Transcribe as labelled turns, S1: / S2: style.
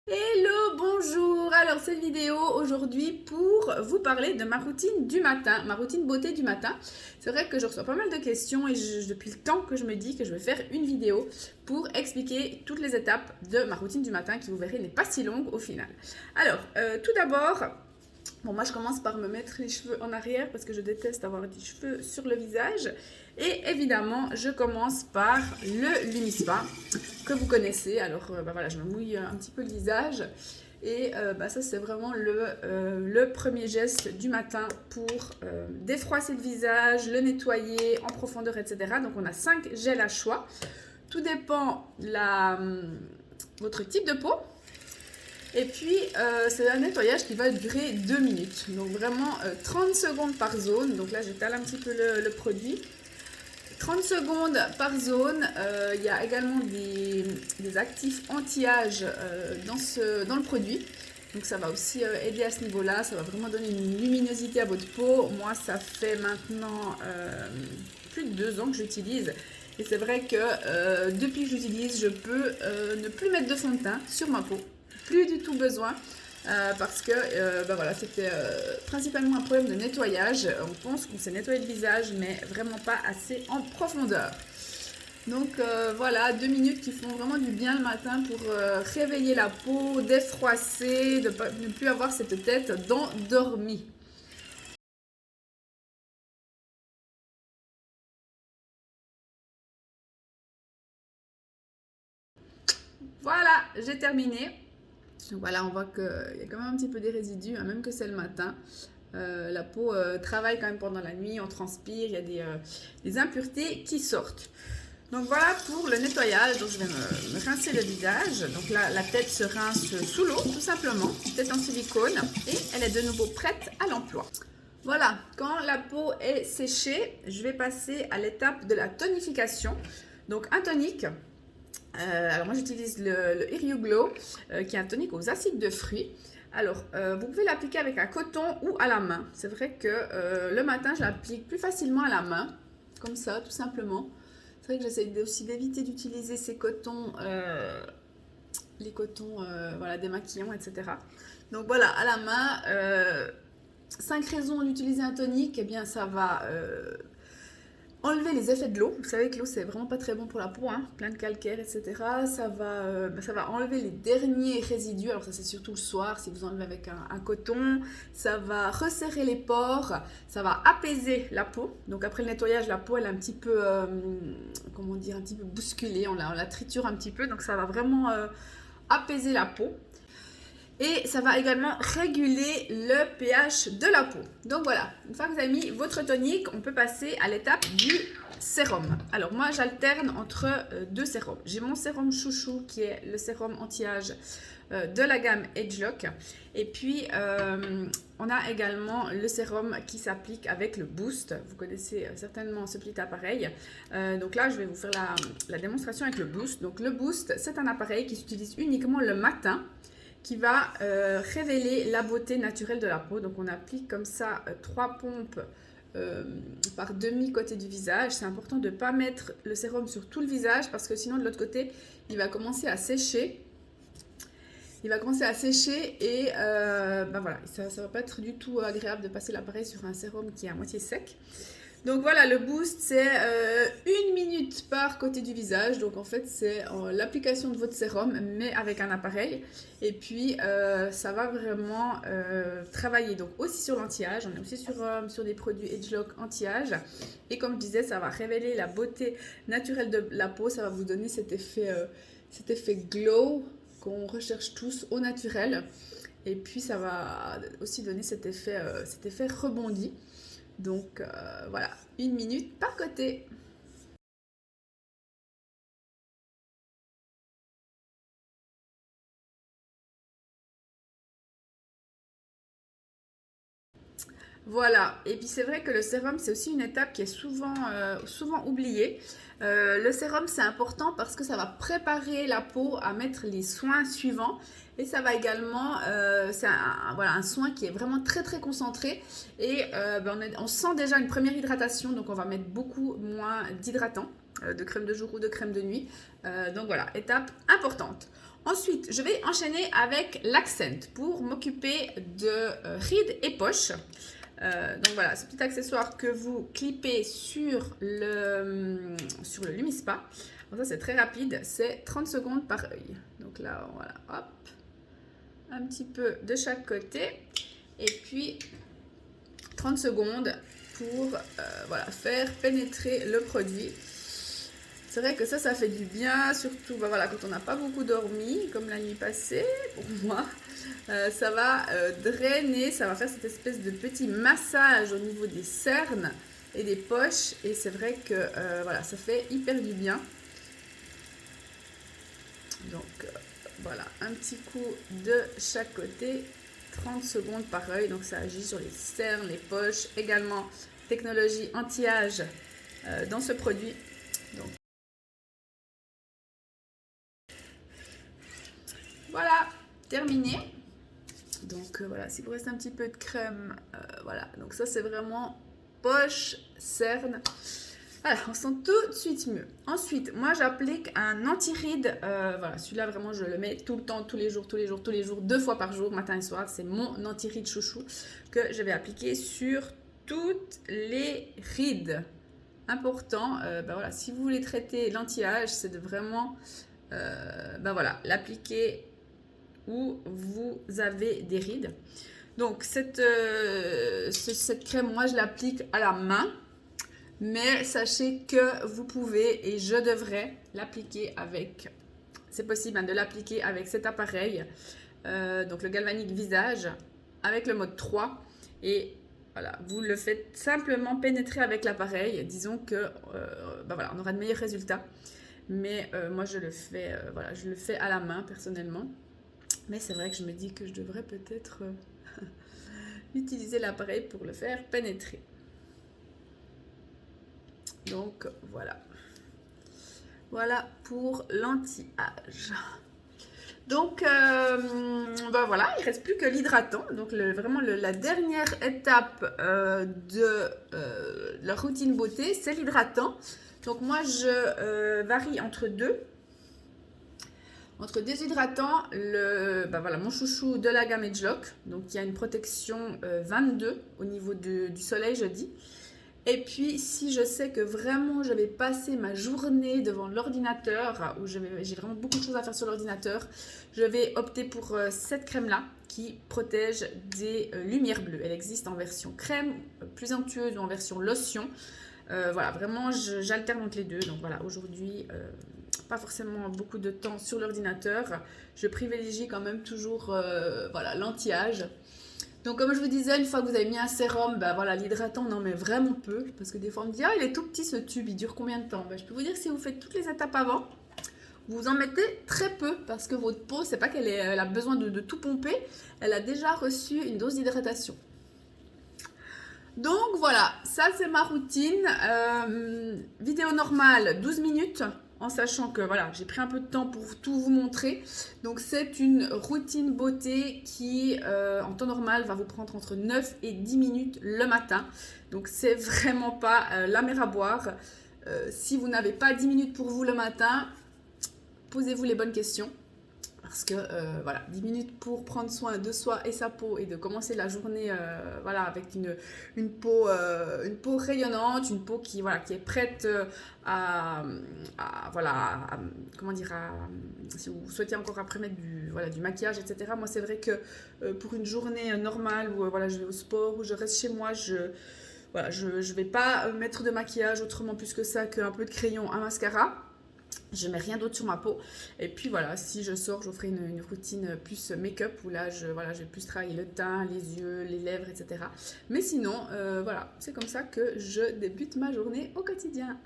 S1: Hello, bonjour! Alors cette vidéo aujourd'hui pour vous parler de ma routine du matin, ma routine beauté du matin. C'est vrai que je reçois pas mal de questions et depuis le temps que je me dis que je vais faire une vidéo pour expliquer toutes les étapes de ma routine du matin qui, vous verrez, n'est pas si longue au final. Alors, tout d'abord, bon, moi je commence par me mettre les cheveux en arrière parce que je déteste avoir des cheveux sur le visage. Et évidemment, je commence par le Lumispa que vous connaissez. Alors voilà, je me mouille un petit peu le visage. Et ça, c'est vraiment le premier geste du matin pour défroisser le visage, le nettoyer en profondeur, etc. Donc, on a 5 gels à choix. Tout dépend votre type de peau. Et puis, c'est un nettoyage qui va durer 2 minutes. Donc, vraiment 30 secondes par zone. Donc là, j'étale un petit peu le produit. 30 secondes par zone. Il y a également des actifs anti-âge dans le produit. Donc ça va aussi aider à ce niveau-là. Ça va vraiment donner une luminosité à votre peau. Moi, ça fait maintenant plus de 2 ans que j'utilise. Et c'est vrai que depuis que j'utilise, je peux ne plus mettre de fond de teint sur ma peau. Plus du tout besoin. Parce que voilà, c'était principalement un problème de nettoyage. On pense qu'on s'est nettoyé le visage, mais vraiment pas assez en profondeur. Donc voilà, 2 minutes qui font vraiment du bien le matin pour réveiller la peau, défroisser, ne plus avoir cette tête d'endormie. Voilà, j'ai terminé. Donc voilà, on voit qu'il y a quand même un petit peu des résidus, hein, même que c'est le matin. La peau travaille quand même pendant la nuit, on transpire, il y a des impuretés qui sortent. Donc voilà pour le nettoyage. Donc je vais me rincer le visage. Donc là, la tête se rince sous l'eau, tout simplement. Tête en silicone. Et elle est de nouveau prête à l'emploi. Voilà, quand la peau est séchée, je vais passer à l'étape de la tonification. Donc un tonique. Alors moi j'utilise le Irio Glow, qui est un tonique aux acides de fruits. Alors, vous pouvez l'appliquer avec un coton ou à la main. C'est vrai que le matin, je l'applique plus facilement à la main, comme ça, tout simplement. C'est vrai que j'essaie aussi d'éviter d'utiliser ces cotons, les cotons voilà, démaquillants, etc. Donc voilà, à la main, 5 raisons d'utiliser un tonique, eh bien ça va enlever les effets de l'eau. Vous savez que l'eau, c'est vraiment pas très bon pour la peau, hein, plein de calcaire, etc. Ça va enlever les derniers résidus. Alors ça, c'est surtout le soir, si vous enlevez avec un coton. Ça va resserrer les pores, ça va apaiser la peau. Donc après le nettoyage, la peau, elle est un petit peu, comment dire, un petit peu bousculée. On la triture un petit peu, donc ça va vraiment apaiser la peau. Et ça va également réguler le pH de la peau. Donc voilà, une fois que vous avez mis votre tonique, on peut passer à l'étape du sérum. Alors moi, j'alterne entre deux sérums. J'ai mon sérum chouchou qui est le sérum anti-âge de la gamme Agelock. Et puis, on a également le sérum qui s'applique avec le Boost. Vous connaissez certainement ce petit appareil. Donc là, je vais vous faire la démonstration avec le Boost. Donc le Boost, c'est un appareil qui s'utilise uniquement le matin, qui va révéler la beauté naturelle de la peau. Donc on applique comme ça 3 pompes par demi-côté du visage. C'est important de ne pas mettre le sérum sur tout le visage parce que sinon de l'autre côté, il va commencer à sécher. Il va commencer à sécher et voilà, ça ne va pas être du tout agréable de passer l'appareil sur un sérum qui est à moitié sec. Donc voilà, le boost, c'est 1 minute par côté du visage. Donc en fait, c'est l'application de votre sérum, mais avec un appareil. Et puis, ça va vraiment travailler donc aussi sur l'anti-âge. On est aussi sur des produits Agelock anti-âge. Et comme je disais, ça va révéler la beauté naturelle de la peau. Ça va vous donner cet effet glow qu'on recherche tous au naturel. Et puis, ça va aussi donner cet effet rebondi. Donc voilà, 1 minute par côté. Voilà, et puis c'est vrai que le sérum, c'est aussi une étape qui est souvent oubliée. Le sérum, c'est important parce que ça va préparer la peau à mettre les soins suivants. Et ça va également, c'est voilà, un soin qui est vraiment très très concentré. Et on sent déjà une première hydratation, donc on va mettre beaucoup moins d'hydratant, de crème de jour ou de crème de nuit. Donc voilà, étape importante. Ensuite, je vais enchaîner avec l'Accent pour m'occuper de rides et poches. Donc voilà, ce petit accessoire que vous clippez sur le Lumispa. Alors ça, c'est très rapide, c'est 30 secondes par œil. Donc là, voilà, hop, un petit peu de chaque côté. Et puis, 30 secondes pour voilà, faire pénétrer le produit. C'est vrai que ça fait du bien, surtout bah voilà, quand on n'a pas beaucoup dormi, comme la nuit passée, pour moi. Ça va drainer, ça va faire cette espèce de petit massage au niveau des cernes et des poches. Et c'est vrai que voilà, ça fait hyper du bien. Donc voilà, un petit coup de chaque côté, 30 secondes par œil. Donc ça agit sur les cernes, les poches. Également, technologie anti-âge dans ce produit. Donc, voilà, terminé. Donc voilà, s'il vous reste un petit peu de crème, voilà. Donc ça, c'est vraiment poche, cerne. Voilà, on sent tout de suite mieux. Ensuite, moi, j'applique un anti-ride. Voilà, celui-là, vraiment, je le mets tout le temps, tous les jours, 2 fois par jour, matin et soir. C'est mon anti-ride chouchou que je vais appliquer sur toutes les rides. Important, ben voilà, si vous voulez traiter l'anti-âge, c'est de vraiment ben voilà, l'appliquer où vous avez des rides. Donc cette crème, moi je l'applique à la main, mais sachez que vous pouvez et je devrais l'appliquer avec, c'est possible hein, de l'appliquer avec cet appareil, donc le Galvanic Visage, avec le mode 3 et voilà, vous le faites simplement pénétrer avec l'appareil. Disons que ben voilà, on aura de meilleurs résultats. Mais moi, je le fais, voilà, je le fais à la main personnellement. Mais c'est vrai que je me dis que je devrais peut-être utiliser l'appareil pour le faire pénétrer. Donc voilà. Voilà pour l'anti-âge. Donc, ben voilà, il ne reste plus que l'hydratant. Donc, vraiment, la dernière étape de la routine beauté, c'est l'hydratant. Donc, moi, je varie entre deux. Entre deux hydratants, ben voilà, mon chouchou de la gamme Edgelock. Donc, il y a une protection 22 au niveau du soleil, je dis. Et puis, si je sais que vraiment je vais passer ma journée devant l'ordinateur, où j'ai vraiment beaucoup de choses à faire sur l'ordinateur, je vais opter pour cette crème-là qui protège des lumières bleues. Elle existe en version crème, plus onctueuse ou en version lotion. Voilà, vraiment, j'alterne entre les deux. Donc voilà, aujourd'hui, pas forcément beaucoup de temps sur l'ordinateur. Je privilégie quand même toujours voilà, l'anti-âge. Donc comme je vous disais, une fois que vous avez mis un sérum, ben voilà, l'hydratant on en met vraiment peu. Parce que des fois on me dit, ah il est tout petit ce tube, il dure combien de temps? Ben, je peux vous dire que si vous faites toutes les étapes avant, vous en mettez très peu. Parce que votre peau, c'est pas qu'elle a besoin de tout pomper, elle a déjà reçu une dose d'hydratation. Donc voilà, ça c'est ma routine. Vidéo normale, 12 minutes. En sachant que voilà, j'ai pris un peu de temps pour tout vous montrer. Donc c'est une routine beauté qui en temps normal va vous prendre entre 9 et 10 minutes le matin. Donc c'est vraiment pas la mer à boire. Si vous n'avez pas 10 minutes pour vous le matin, posez-vous les bonnes questions. Parce que voilà, 10 minutes pour prendre soin de soi et sa peau et de commencer la journée voilà, avec une peau rayonnante, une peau qui, voilà, qui est prête voilà, comment dire, si vous souhaitez encore après mettre du maquillage, etc. Moi, c'est vrai que pour une journée normale où voilà, je vais au sport, où je reste chez moi, voilà, je vais pas mettre de maquillage autrement plus que ça qu'un peu de crayon, un mascara. Je mets rien d'autre sur ma peau. Et puis voilà, si je sors, je ferai une routine plus make-up où là, je vais plus travailler le teint, les yeux, les lèvres, etc. Mais sinon, voilà, c'est comme ça que je débute ma journée au quotidien.